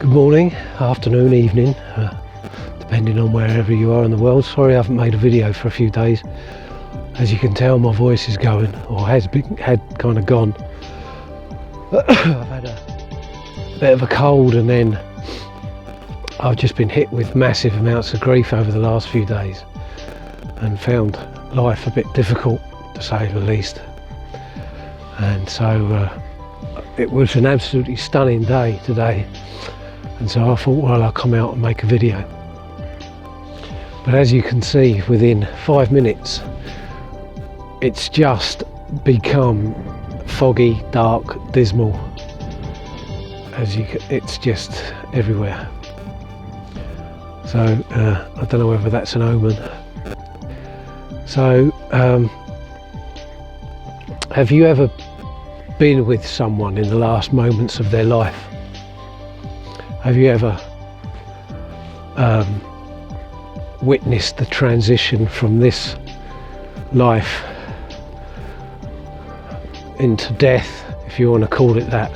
Good morning, afternoon, evening, depending on wherever you are in the world. Sorry I haven't made a video for a few days. As you can tell, my voice is going, or had kind of gone. I've had a bit of a cold, and then I've just been hit with massive amounts of grief over the last few days and found life a bit difficult, to say the least. And so it was an absolutely stunning day today, and so I thought, well, I'll come out and make a video. But as you can see, within 5 minutes it's just become foggy, dark, dismal. It's just everywhere. So I don't know whether that's an omen. So have you ever been with someone in the last moments of their life? Have you ever witnessed the transition from this life into death, if you want to call it that?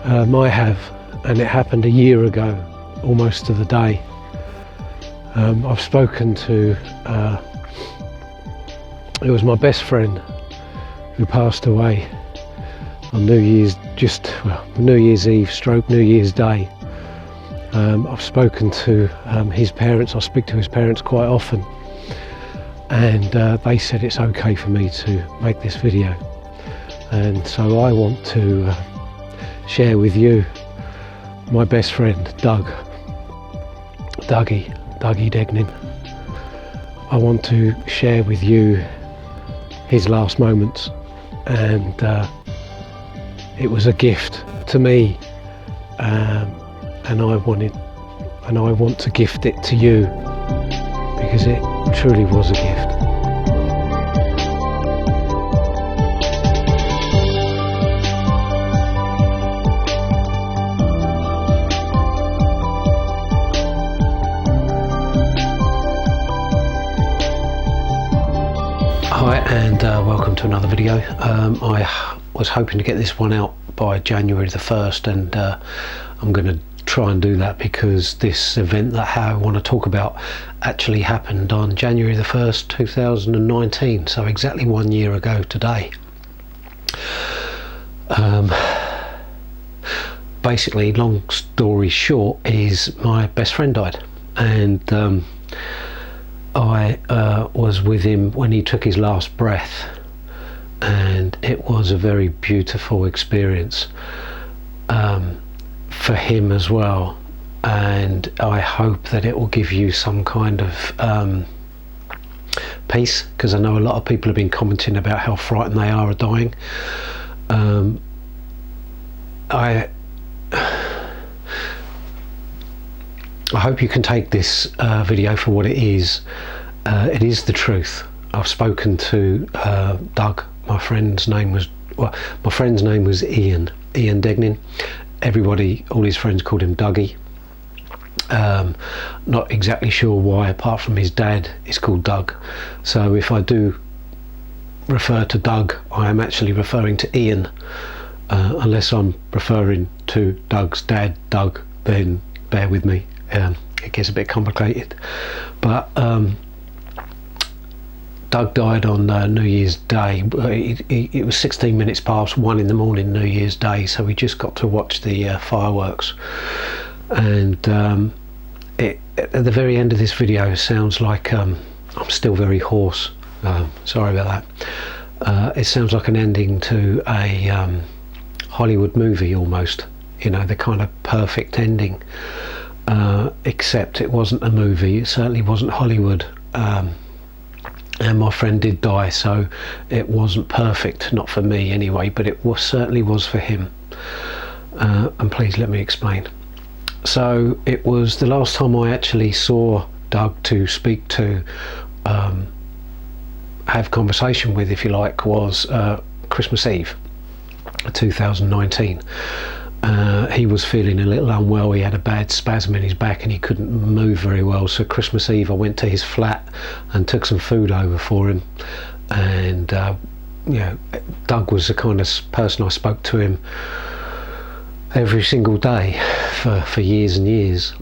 I have, and it happened a year ago, almost to the day. I've spoken to, it was my best friend who passed away on New Year's Eve stroke New Year's Day. I've spoken to his parents. I speak to his parents quite often, and they said it's okay for me to make this video, and so I want to share with you my best friend Dougie Degnin. I want to share with you his last moments, and it was a gift to me, and I want to gift it to you because it truly was a gift. Hi, and welcome to another video. I was hoping to get this one out by January the 1st, and I'm going to try and do that because this event that I want to talk about actually happened on January the 1st 2019, so exactly 1 year ago today. Basically, long story short, is my best friend died, and I was with him when he took his last breath, and it was a very beautiful experience for him as well, and I hope that it will give you some kind of peace, because I know a lot of people have been commenting about how frightened they are of dying. I hope you can take this video for what it is. It is the truth. I've spoken to Doug. My friend's name was Ian Degnin. Everybody, all his friends called him Dougie. Not exactly sure why, apart from his dad is called Doug. So if I do refer to Doug, I am actually referring to Ian. Unless I'm referring to Doug's dad, Doug, then bear with me. It gets a bit complicated. But Doug died on New Year's Day. It was 16 minutes past 1 in the morning, New Year's Day, so we just got to watch the fireworks. And at the very end of this video, it sounds like I'm still very hoarse. Sorry about that. It sounds like an ending to a Hollywood movie almost, you know, the kind of perfect ending, except it wasn't a movie. It certainly wasn't Hollywood. And my friend did die, so it wasn't perfect, not for me anyway, but it certainly was for him. And please let me explain. So it was the last time I actually saw Doug to speak to, have conversation with, if you like, was Christmas Eve 2019. He was feeling a little unwell. He had a bad spasm in his back and he couldn't move very well, so Christmas Eve I went to his flat and took some food over for him, and you know, Doug was the kind of person, I spoke to him every single day for years and years,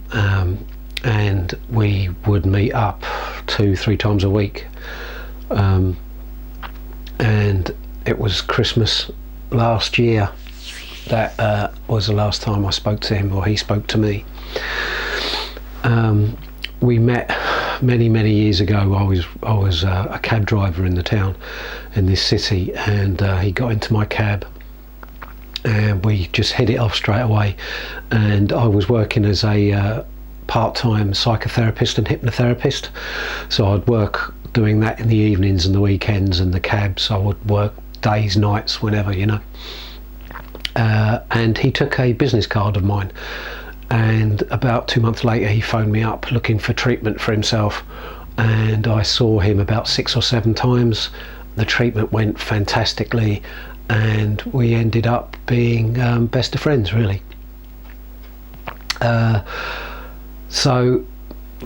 and we would meet up 2-3 times a week, and it was Christmas last year that was the last time I spoke to him, or he spoke to me. We met many years ago. I was a cab driver in the town, in this city, and he got into my cab and we just hit it off straight away. And I was working as a part-time psychotherapist and hypnotherapist, so I'd work doing that in the evenings and the weekends, and the cabs I would work days, nights, whenever, you know. And he took a business card of mine, and about 2 months later he phoned me up looking for treatment for himself, and I saw him about 6 or 7 times. The treatment went fantastically, and we ended up being best of friends, really. So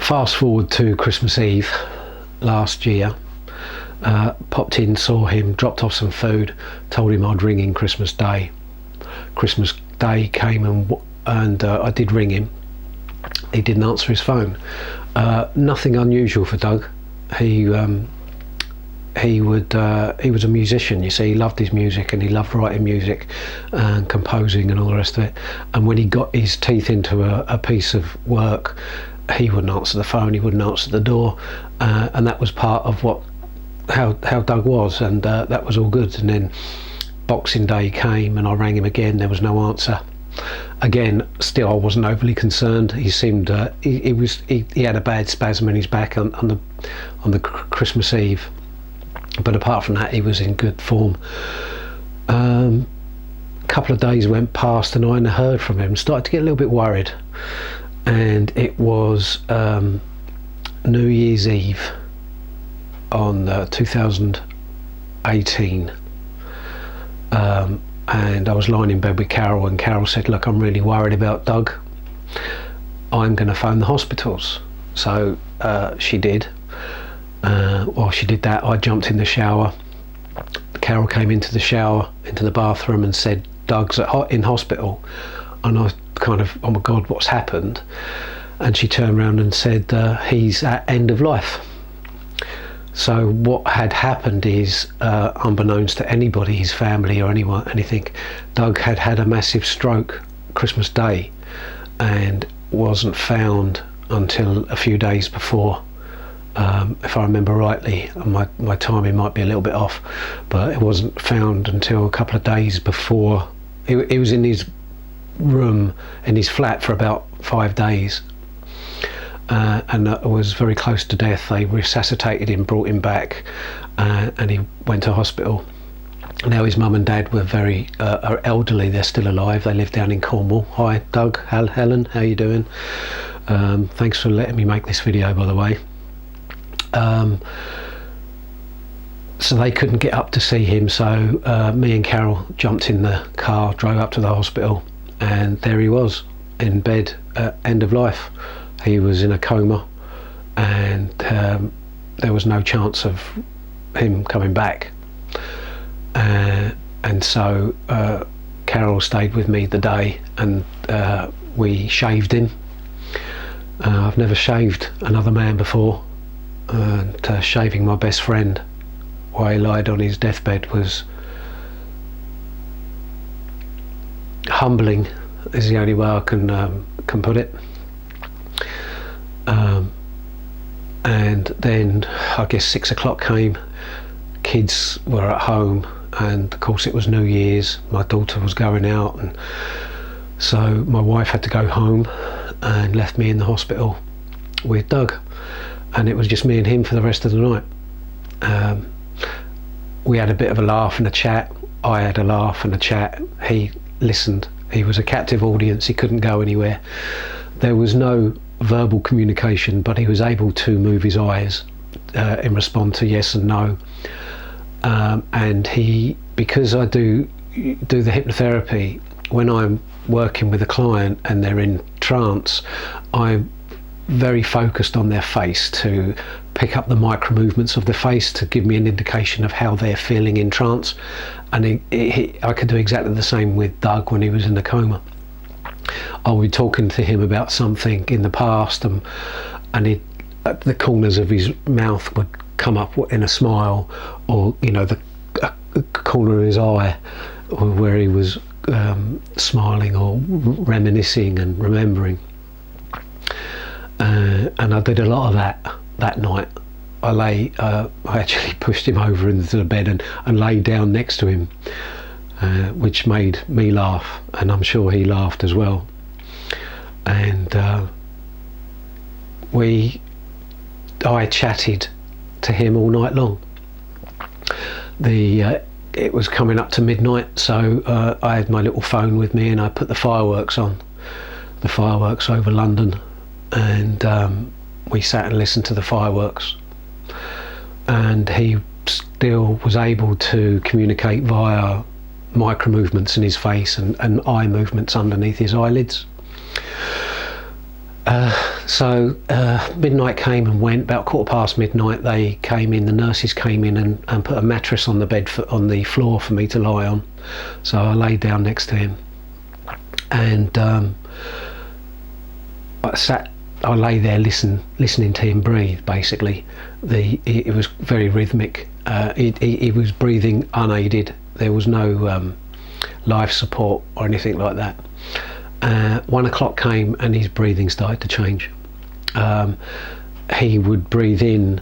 fast forward to Christmas Eve last year, popped in, saw him, dropped off some food, told him I'd ring in Christmas Day. Christmas Day came, and I did ring him. He didn't answer his phone. Nothing unusual for Doug. He was a musician, you see. He loved his music, and he loved writing music and composing and all the rest of it. And when he got his teeth into a piece of work, he wouldn't answer the phone, he wouldn't answer the door, and that was part of how Doug was, and that was all good. And then Boxing Day came, and I rang him again. There was no answer. Again, still I wasn't overly concerned. He seemed he had a bad spasm in his back on the Christmas Eve, but apart from that he was in good form. A couple of days went past and I hadn't heard from him. Started to get a little bit worried, and it was New Year's Eve on 2018, and I was lying in bed with Carol, and Carol said, look, I'm really worried about Doug, I'm going to phone the hospitals. So she did. While she did that, I jumped in the shower. Carol came into the shower, into the bathroom, and said, Doug's in hospital. And I kind of, oh my God, what's happened? And she turned around and said, he's at end of life. So what had happened is, unbeknownst to anybody, his family or anything, Doug had had a massive stroke Christmas Day, and wasn't found until a few days before. If I remember rightly, my timing might be a little bit off, but it wasn't found until a couple of days before. He was in his room, in his flat, for about 5 days. And was very close to death. They resuscitated him, brought him back, and he went to hospital. Now his mum and dad were very are elderly. They're still alive. They live down in Cornwall. Hi Doug, Helen, how you doing? Thanks for letting me make this video, by the way. So they couldn't get up to see him, so me and Carol jumped in the car, drove up to the hospital, and there he was in bed, end of life. He was in a coma, and there was no chance of him coming back. And so Carol stayed with me the day, and we shaved him. I've never shaved another man before, and shaving my best friend while he lied on his deathbed was humbling, is the only way I can put it. And then I guess 6 o'clock came, kids were at home, and of course it was New Year's, my daughter was going out, and so my wife had to go home and left me in the hospital with Doug, and it was just me and him for the rest of the night. We had a bit of a laugh and a chat. I had a laugh and a chat. He listened. He was a captive audience. He couldn't go anywhere. There was no verbal communication, but he was able to move his eyes in response to yes and no. And because I do the hypnotherapy, when I'm working with a client and they're in trance, I'm very focused on their face to pick up the micro movements of the face to give me an indication of how they're feeling in trance. And I could do exactly the same with Doug when he was in the coma. I'll be talking to him about something in the past, and the corners of his mouth would come up in a smile, or the corner of his eye where he was smiling or reminiscing and remembering. And I did a lot of that night. I actually pushed him over into the bed and lay down next to him, which made me laugh, and I'm sure he laughed as well. And I chatted to him all night long. It was coming up to midnight, so I had my little phone with me, and I put the fireworks over London, and we sat and listened to the fireworks. And he still was able to communicate via micro movements in his face and eye movements underneath his eyelids. So midnight came and went. About midnight, they came in. The nurses came in and put a mattress on the bed on the floor for me to lie on. So I laid down next to him, and I lay there listening to him breathe. Basically, it was very rhythmic. He was breathing unaided. There was no life support or anything like that. 1 o'clock came and his breathing started to change. He would breathe in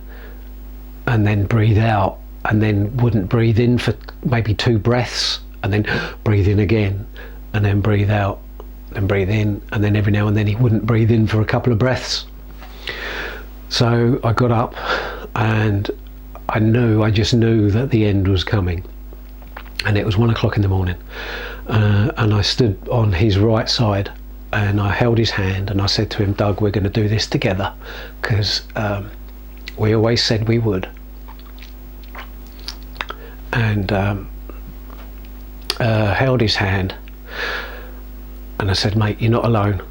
and then breathe out, and then wouldn't breathe in for maybe 2 breaths, and then breathe in again, and then breathe out, then breathe in, and then every now and then he wouldn't breathe in for a couple of breaths. So I got up, and I just knew that the end was coming. And it was 1 o'clock in the morning, and I stood on his right side, and I held his hand, and I said to him, "Doug, we're going to do this together, because we always said we would." And held his hand, and I said, "Mate, you're not alone.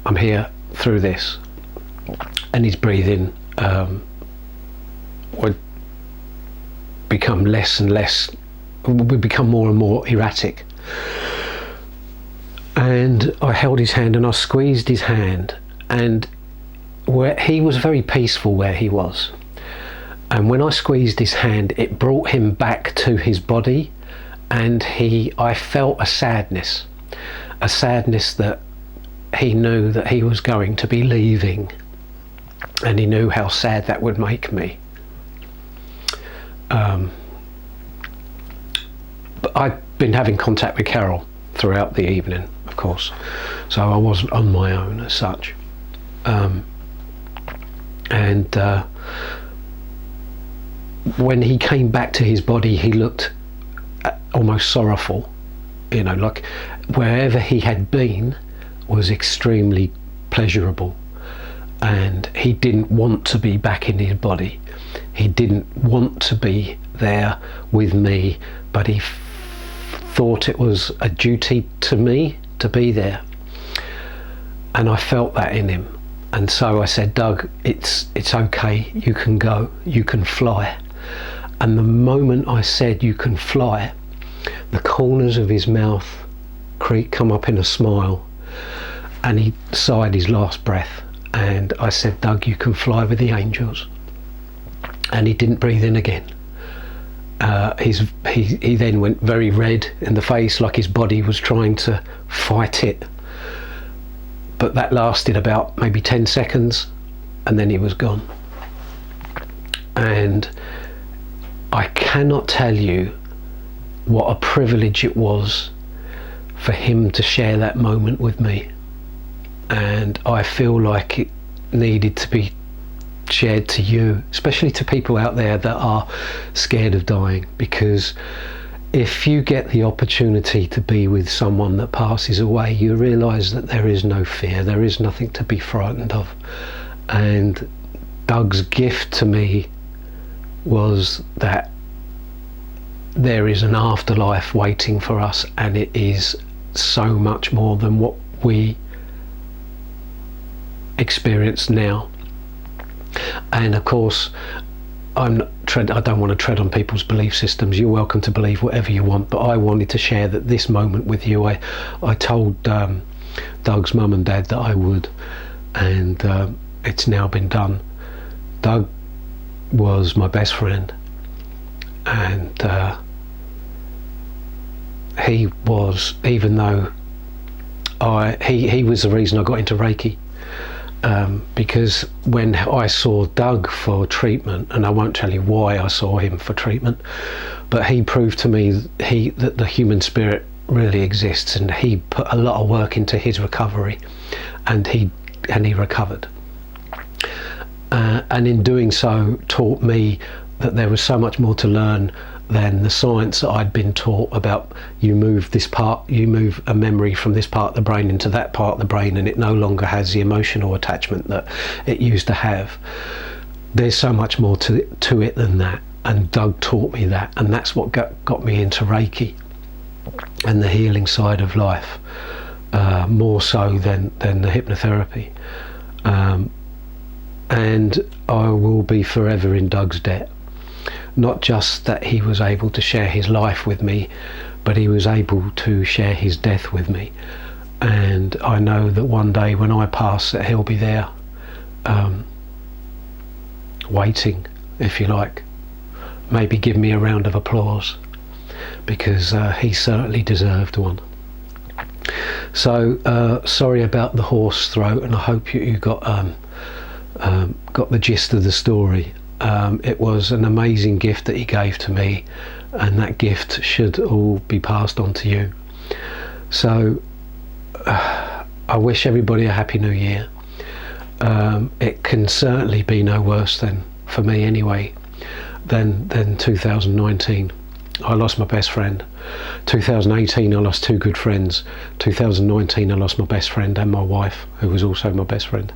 I'm here through this." And his breathing would become less and less, would become more and more erratic. And I held his hand and I squeezed his hand, and where he was very peaceful where he was. And when I squeezed his hand, it brought him back to his body, and I felt a sadness that he knew that he was going to be leaving, and he knew how sad that would make me. But I'd been having contact with Carol throughout the evening, of course, so I wasn't on my own as such. When he came back to his body, he looked almost sorrowful, like wherever he had been was extremely pleasurable, and he didn't want to be back in his body. He didn't want to be there with me, but he thought it was a duty to me to be there, and I felt that in him. And so I said, "Doug, it's okay, you can go, you can fly." And the moment I said "you can fly," the corners of his mouth come up in a smile, and he sighed his last breath, and I said, "Doug, you can fly with the angels." And he didn't breathe in again. He then went very red in the face, like his body was trying to fight it. But that lasted about maybe 10 seconds, and then he was gone. And I cannot tell you what a privilege it was for him to share that moment with me. And I feel like it needed to be shared to you, especially to people out there that are scared of dying, because if you get the opportunity to be with someone that passes away, you realise that there is no fear, there is nothing to be frightened of. And Doug's gift to me was that there is an afterlife waiting for us, and it is so much more than what we experience now. And of course, I don't want to tread on people's belief systems. You're welcome to believe whatever you want, but I wanted to share this moment with you. I told Doug's mum and dad that I would, and it's now been done. Doug was my best friend, and he was, even though he was the reason I got into Reiki, because when I saw Doug for treatment, and I won't tell you why I saw him for treatment, but he proved to me that the human spirit really exists, and he put a lot of work into his recovery, and he recovered, and in doing so taught me that there was so much more to learn than the science that I'd been taught about. You move a memory from this part of the brain into that part of the brain, and it no longer has the emotional attachment that it used to have. There's so much more to it than that, and Doug taught me that, and that's what got me into Reiki and the healing side of life, more so than the hypnotherapy. And I will be forever in Doug's debt. Not just that he was able to share his life with me, but he was able to share his death with me. And I know that one day when I pass, that he'll be there, waiting, if you like. Maybe give me a round of applause, because he certainly deserved one. So sorry about the hoarse throat, and I hope you got the gist of the story. It was an amazing gift that he gave to me, and that gift should all be passed on to you. So I wish everybody a happy new year. It can certainly be no worse than, for me anyway, than 2019. I lost my best friend. 2018 I lost two good friends. 2019 I lost my best friend and my wife, who was also my best friend.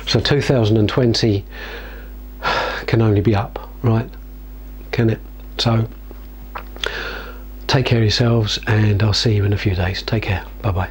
So 2020 can only be up, right? Can it? So take care of yourselves, and I'll see you in a few days. Take care. Bye bye.